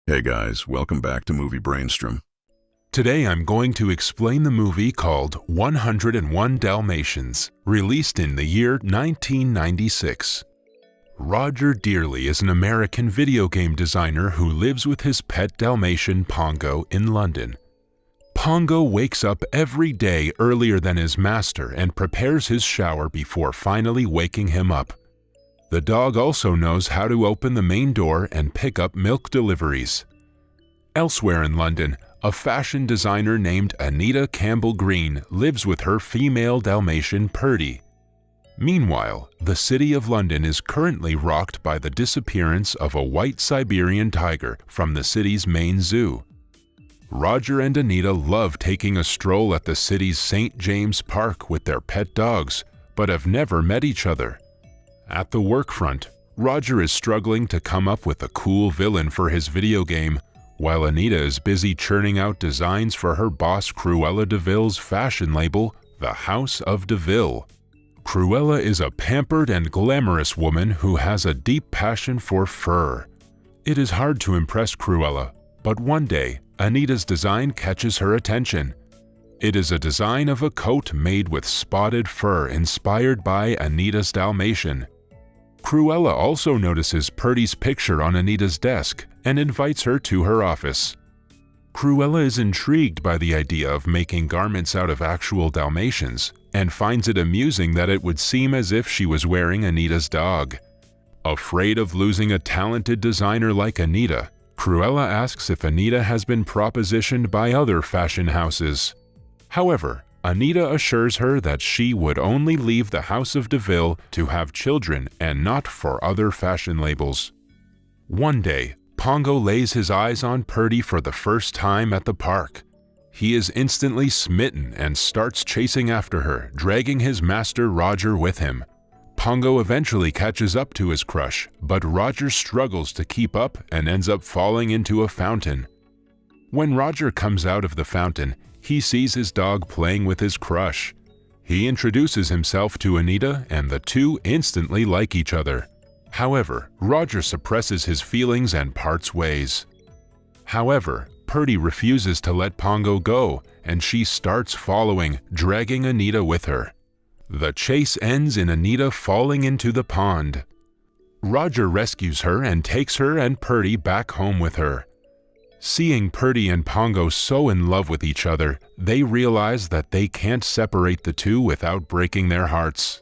Hey guys, welcome back to Movie Brainstorm. Today I'm going to explain the movie called 101 Dalmatians, released in the year 1996. Roger Dearly is an American video game designer who lives with his pet Dalmatian Pongo in London. Pongo wakes up every day earlier than his master and prepares his shower before finally waking him up. The dog also knows how to open the main door and pick up milk deliveries. Elsewhere in London, a fashion designer named Anita Campbell Green lives with her female Dalmatian Purdy. Meanwhile, the city of London is currently rocked by the disappearance of a white Siberian tiger from the city's main zoo. Roger and Anita love taking a stroll at the city's St. James Park with their pet dogs, but have never met each other. At the work front, Roger is struggling to come up with a cool villain for his video game, while Anita is busy churning out designs for her boss Cruella de Vil's fashion label, The House of de Vil. Cruella is a pampered and glamorous woman who has a deep passion for fur. It is hard to impress Cruella, but one day, Anita's design catches her attention. It is a design of a coat made with spotted fur inspired by Anita's Dalmatian. Cruella also notices Purdy's picture on Anita's desk and invites her to her office. Cruella is intrigued by the idea of making garments out of actual Dalmatians and finds it amusing that it would seem as if she was wearing Anita's dog. Afraid of losing a talented designer like Anita, Cruella asks if Anita has been propositioned by other fashion houses. However, Anita assures her that she would only leave the House of de Vil to have children and not for other fashion labels. One day, Pongo lays his eyes on Purdy for the first time at the park. He is instantly smitten and starts chasing after her, dragging his master Roger with him. Pongo eventually catches up to his crush, but Roger struggles to keep up and ends up falling into a fountain. When Roger comes out of the fountain, he sees his dog playing with his crush. He introduces himself to Anita and the two instantly like each other. However, Roger suppresses his feelings and parts ways. However, Purdy refuses to let Pongo go and she starts following, dragging Anita with her. The chase ends in Anita falling into the pond. Roger rescues her and takes her and Purdy back home with her. Seeing Purdy and Pongo so in love with each other, they realize that they can't separate the two without breaking their hearts.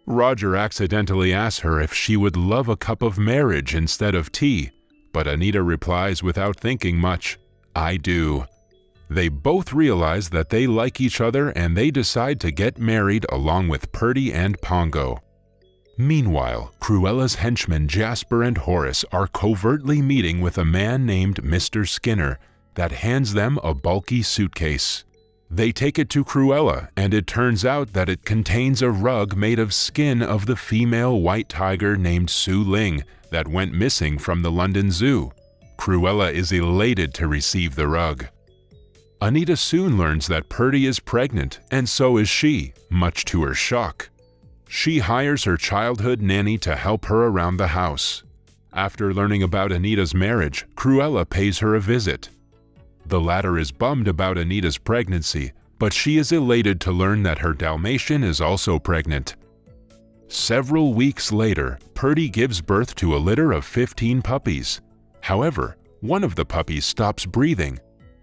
Roger accidentally asks her if she would love a cup of marriage instead of tea, but Anita replies without thinking much, "I do." They both realize that they like each other and they decide to get married along with Purdy and Pongo. Meanwhile, Cruella's henchmen Jasper and Horace are covertly meeting with a man named Mr. Skinner that hands them a bulky suitcase. They take it to Cruella, and it turns out that it contains a rug made of skin of the female white tiger named Su Ling that went missing from the London Zoo. Cruella is elated to receive the rug. Anita soon learns that Purdy is pregnant, and so is she, much to her shock. She hires her childhood nanny to help her around the house. After learning about Anita's marriage, Cruella pays her a visit. The latter is bummed about Anita's pregnancy, but she is elated to learn that her Dalmatian is also pregnant. Several weeks later, Purdy gives birth to a litter of 15 puppies. However, one of the puppies stops breathing.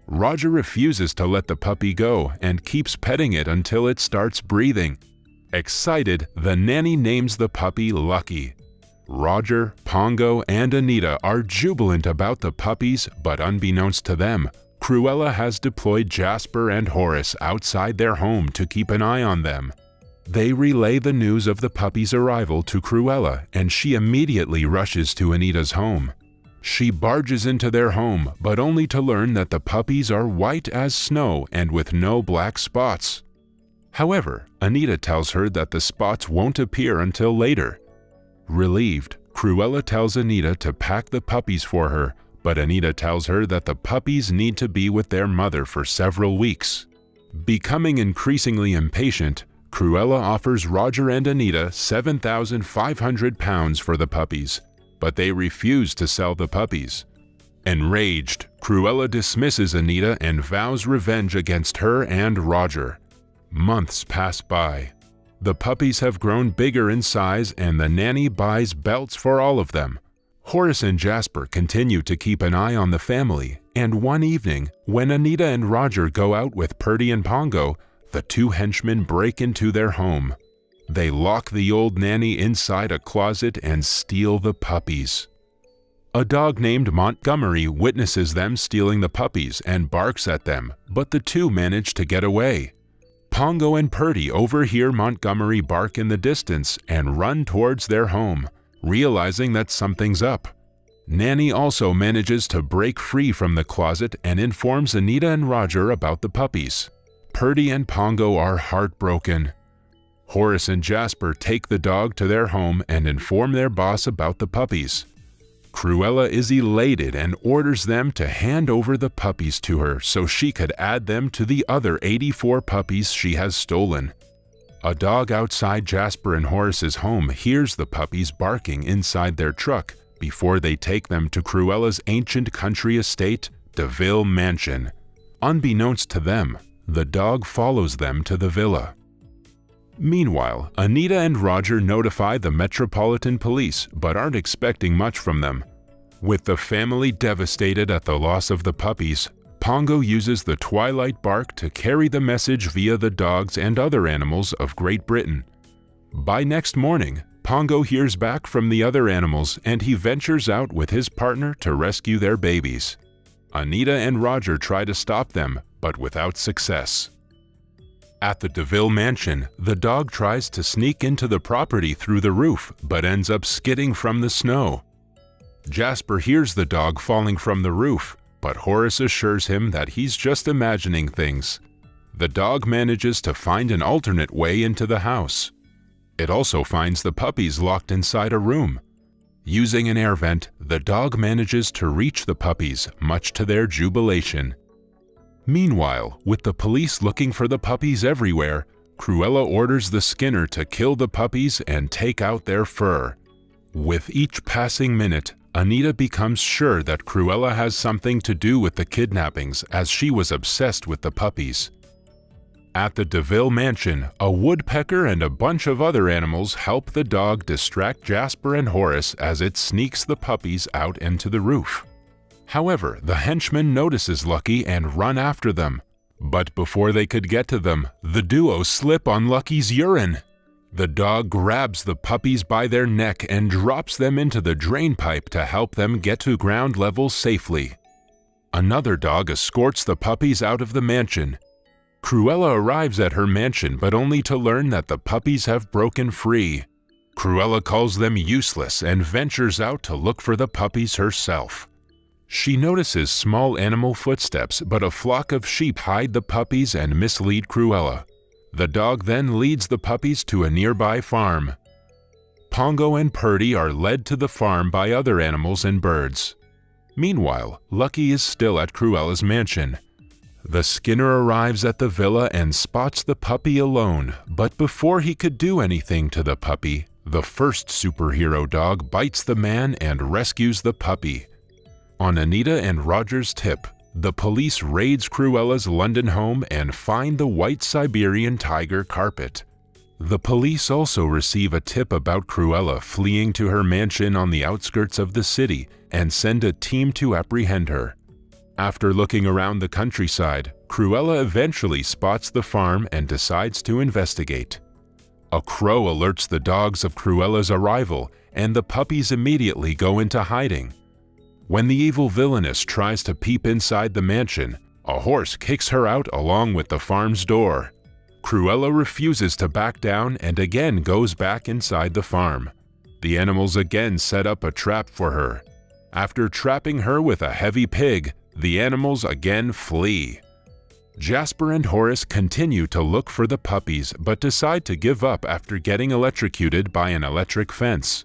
Roger refuses to let the puppy go and keeps petting it until it starts breathing. Excited, the nanny names the puppy Lucky. Roger, Pongo, and Anita are jubilant about the puppies, but unbeknownst to them, Cruella has deployed Jasper and Horace outside their home to keep an eye on them. They relay the news of the puppy's arrival to Cruella, and she immediately rushes to Anita's home. She barges into their home, but only to learn that the puppies are white as snow and with no black spots. However, Anita tells her that the spots won't appear until later. Relieved, Cruella tells Anita to pack the puppies for her, but Anita tells her that the puppies need to be with their mother for several weeks. Becoming increasingly impatient, Cruella offers Roger and Anita £7,500 for the puppies, but they refuse to sell the puppies. Enraged, Cruella dismisses Anita and vows revenge against her and Roger. Months pass by. The puppies have grown bigger in size and the nanny buys belts for all of them. Horace and Jasper continue to keep an eye on the family, and one evening, when Anita and Roger go out with Purdy and Pongo, the two henchmen break into their home. They lock the old nanny inside a closet and steal the puppies. A dog named Montgomery witnesses them stealing the puppies and barks at them, but the two manage to get away. Pongo and Purdy overhear Montgomery bark in the distance and run towards their home, realizing that something's up. Nanny also manages to break free from the closet and informs Anita and Roger about the puppies. Purdy and Pongo are heartbroken. Horace and Jasper take the dog to their home and inform their boss about the puppies. Cruella is elated and orders them to hand over the puppies to her so she could add them to the other 84 puppies she has stolen. A dog outside Jasper and Horace's home hears the puppies barking inside their truck before they take them to Cruella's ancient country estate, DeVille Mansion. Unbeknownst to them, the dog follows them to the villa. Meanwhile, Anita and Roger notify the Metropolitan Police but aren't expecting much from them. With the family devastated at the loss of the puppies, Pongo uses the twilight bark to carry the message via the dogs and other animals of Great Britain. By next morning, Pongo hears back from the other animals and he ventures out with his partner to rescue their babies. Anita and Roger try to stop them, but without success. At the DeVille Mansion, the dog tries to sneak into the property through the roof, but ends up skidding from the snow. Jasper hears the dog falling from the roof, but Horace assures him that he's just imagining things. The dog manages to find an alternate way into the house. It also finds the puppies locked inside a room. Using an air vent, the dog manages to reach the puppies, much to their jubilation. Meanwhile, with the police looking for the puppies everywhere, Cruella orders the skinner to kill the puppies and take out their fur. With each passing minute, Anita becomes sure that Cruella has something to do with the kidnappings as she was obsessed with the puppies. At the DeVille Mansion, a woodpecker and a bunch of other animals help the dog distract Jasper and Horace as it sneaks the puppies out into the roof. However, the henchman notices Lucky and run after them. But before they could get to them, the duo slip on Lucky's urine. The dog grabs the puppies by their neck and drops them into the drain pipe to help them get to ground level safely. Another dog escorts the puppies out of the mansion. Cruella arrives at her mansion but only to learn that the puppies have broken free. Cruella calls them useless and ventures out to look for the puppies herself. She notices small animal footsteps, but a flock of sheep hide the puppies and mislead Cruella. The dog then leads the puppies to a nearby farm. Pongo and Purdy are led to the farm by other animals and birds. Meanwhile, Lucky is still at Cruella's mansion. The skinner arrives at the villa and spots the puppy alone, but before he could do anything to the puppy, the first superhero dog bites the man and rescues the puppy. On Anita and Roger's tip, the police raids Cruella's London home and find the white Siberian tiger carpet. The police also receive a tip about Cruella fleeing to her mansion on the outskirts of the city and send a team to apprehend her. After looking around the countryside, Cruella eventually spots the farm and decides to investigate. A crow alerts the dogs of Cruella's arrival, and the puppies immediately go into hiding. When the evil villainess tries to peep inside the mansion, a horse kicks her out along with the farm's door. Cruella refuses to back down and again goes back inside the farm. The animals again set up a trap for her. After trapping her with a heavy pig, the animals again flee. Jasper and Horace continue to look for the puppies but decide to give up after getting electrocuted by an electric fence.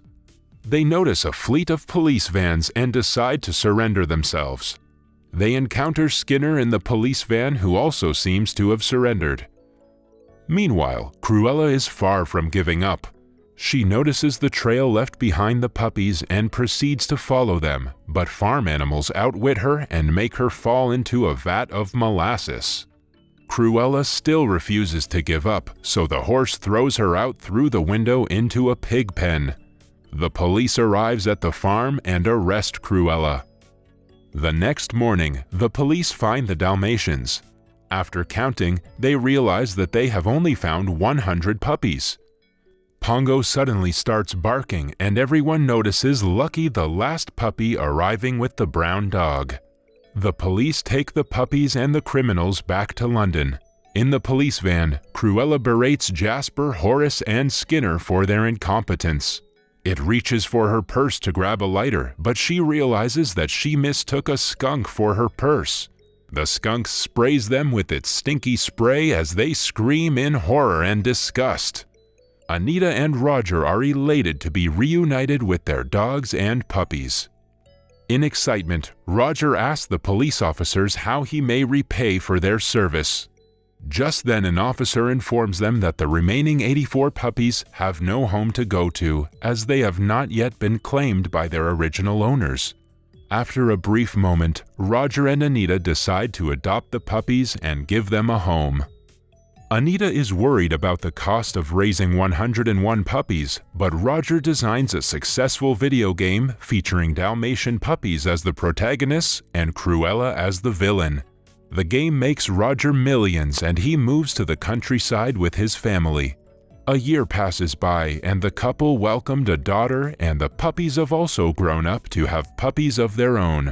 They notice a fleet of police vans and decide to surrender themselves. They encounter Skinner in the police van, who also seems to have surrendered. Meanwhile, Cruella is far from giving up. She notices the trail left behind the puppies and proceeds to follow them, but farm animals outwit her and make her fall into a vat of molasses. Cruella still refuses to give up, so the horse throws her out through the window into a pig pen. The police arrives at the farm and arrest Cruella. The next morning, the police find the Dalmatians. After counting, they realize that they have only found 100 puppies. Pongo suddenly starts barking, and everyone notices Lucky, the last puppy, arriving with the brown dog. The police take the puppies and the criminals back to London. In the police van, Cruella berates Jasper, Horace, and Skinner for their incompetence. It reaches for her purse to grab a lighter, but she realizes that she mistook a skunk for her purse. The skunk sprays them with its stinky spray as they scream in horror and disgust. Anita and Roger are elated to be reunited with their dogs and puppies. In excitement, Roger asks the police officers how he may repay for their service. Just then, an officer informs them that the remaining 84 puppies have no home to go to, as they have not yet been claimed by their original owners. After a brief moment, Roger and Anita decide to adopt the puppies and give them a home. Anita is worried about the cost of raising 101 puppies, but Roger designs a successful video game featuring Dalmatian puppies as the protagonists and Cruella as the villain. The game makes Roger millions, and he moves to the countryside with his family. A year passes by, and the couple welcomed a daughter, and the puppies have also grown up to have puppies of their own.